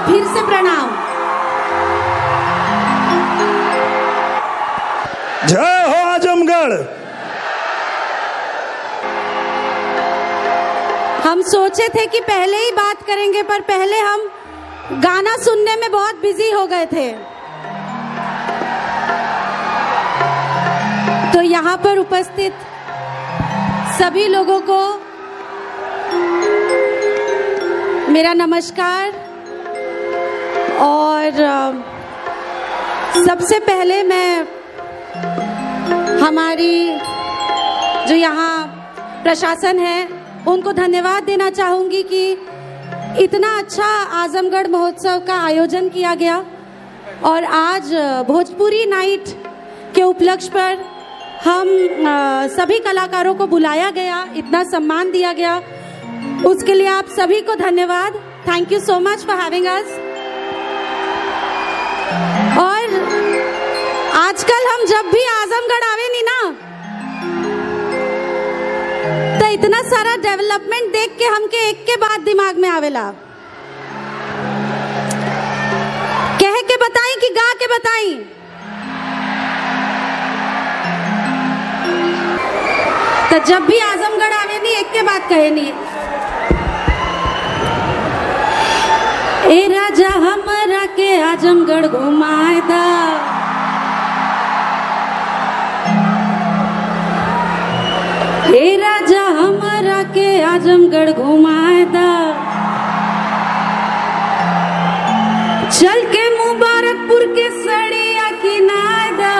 फिर से प्रणाम। जय हो आजमगढ़। हम सोचे थे कि पहले ही बात करेंगे, पर पहले हम गाना सुनने में बहुत बिजी हो गए थे। तो यहाँ पर उपस्थित सभी लोगों को मेरा नमस्कार। और सबसे पहले मैं हमारी जो यहाँ प्रशासन है उनको धन्यवाद देना चाहूँगी कि इतना अच्छा आजमगढ़ महोत्सव का आयोजन किया गया और आज भोजपुरी नाइट के उपलक्ष्य पर हम सभी कलाकारों को बुलाया गया, इतना सम्मान दिया गया, उसके लिए आप सभी को धन्यवाद। Thank you so much for having us. और आजकल हम जब भी आजमगढ़ आवे नी ना तो इतना सारा डेवलपमेंट देख के हमके एक के बाद दिमाग में आवेला। कह के बताई कि गा के बताई? तो जब भी आजमगढ़ आवे नी एक के बाद कहे नी, ए राजा हमरा के आजमगढ़ घुमाए दा, ए राजा हमरा के आजमगढ़ घुमाए दा, चल के मुबारकपुर के सड़िया किनाए दा,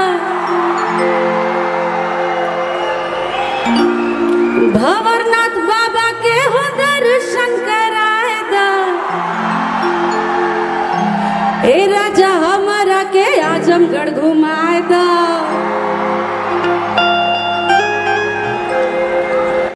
भंवरनाथ बाबा के हो दर्शन कराए दा, ए राजा हमरा के आजमगढ़ घुमाए दा।